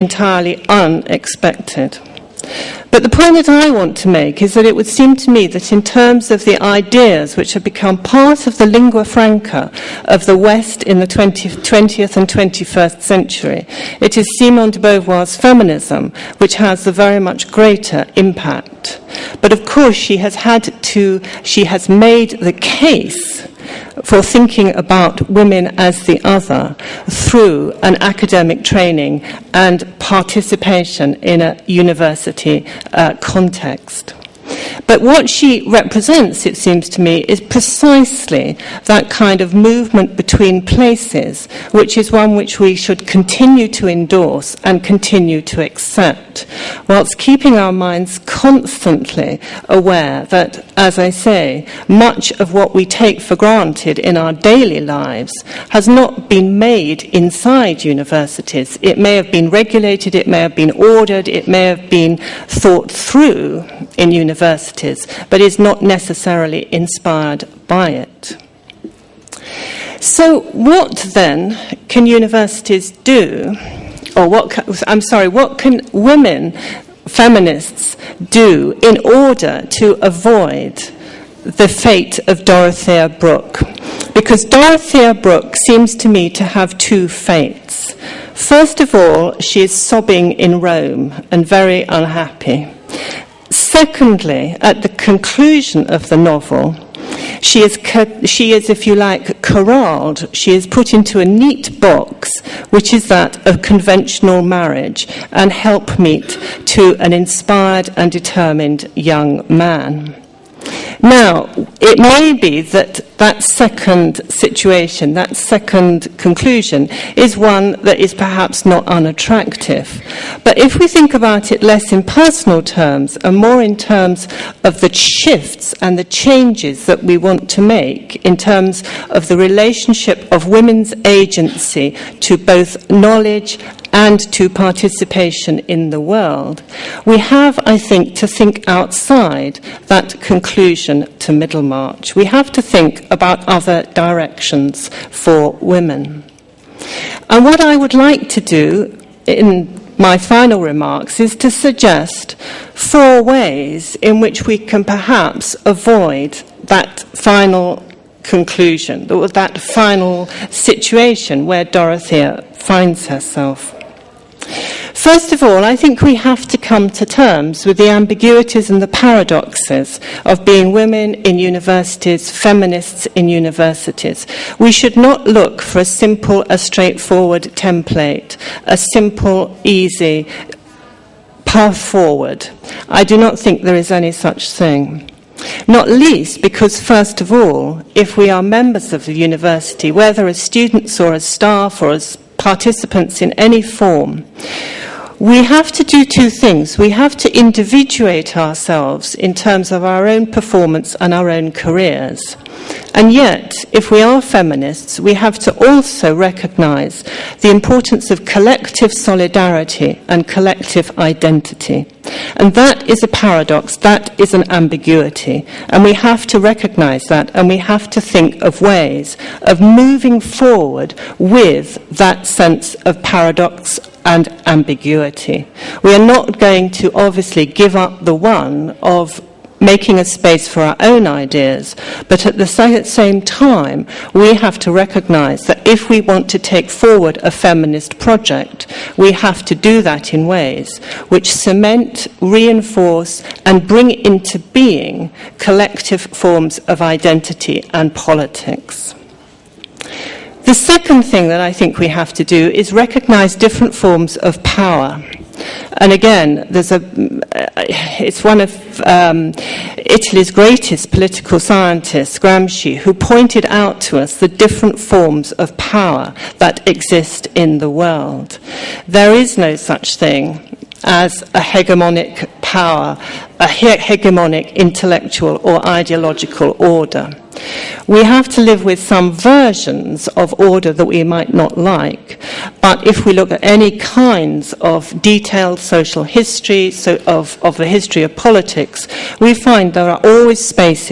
entirely unexpected. But the point that I want to make is that it would seem to me that in terms of the ideas which have become part of the lingua franca of the West in the 20th and 21st century, it is Simone de Beauvoir's feminism which has the very much greater impact. But of course she has made the case for thinking about women as the other through an academic training and participation in a university context. But what she represents, it seems to me, is precisely that kind of movement between places, which is one which we should continue to endorse and continue to accept, whilst keeping our minds constantly aware that, as I say, much of what we take for granted in our daily lives has not been made inside universities. It may have been regulated, it may have been ordered, it may have been thought through in universities, but is not necessarily inspired by it. So what then can universities do, or what can women feminists do in order to avoid the fate of Dorothea Brooke? Because Dorothea Brooke seems to me to have two fates. First of all, she is sobbing in Rome and very unhappy. Secondly, at the conclusion of the novel, she is, if you like, corralled. She is put into a neat box, which is that of conventional marriage and helpmeet to an inspired and determined young man. Now, it may be that that second situation, that second conclusion, is one that is perhaps not unattractive. But if we think about it less in personal terms and more in terms of the shifts and the changes that we want to make in terms of the relationship of women's agency to both knowledge and to participation in the world, we have, I think, to think outside that conclusion to Middlemarch. We have to think about other directions for women. And what I would like to do in my final remarks is to suggest 4 ways in which we can perhaps avoid that final conclusion, or that final situation where Dorothea finds herself. First of all, I think we have to come to terms with the ambiguities and the paradoxes of being women in universities, feminists in universities. We should not look for a straightforward template, a simple, easy path forward. I do not think there is any such thing. Not least because, first of all, if we are members of the university, whether as students or as staff or as participants in any form, we have to do 2 things. We have to individuate ourselves in terms of our own performance and our own careers. And yet, if we are feminists, we have to also recognise the importance of collective solidarity and collective identity. And that is a paradox, that is an ambiguity. And we have to recognise that, and we have to think of ways of moving forward with that sense of paradox and ambiguity. We are not going to obviously give up the one of making a space for our own ideas, but at the same time, we have to recognise that if we want to take forward a feminist project, we have to do that in ways which cement, reinforce, and bring into being collective forms of identity and politics. The second thing that I think we have to do is recognise different forms of power. And again, it's one of Italy's greatest political scientists, Gramsci, who pointed out to us the different forms of power that exist in the world. There is no such thing as a hegemonic power, a hegemonic intellectual or ideological order. We have to live with some versions of order that we might not like, but if we look at any kinds of detailed social history, of the history of politics, we find there are always spaces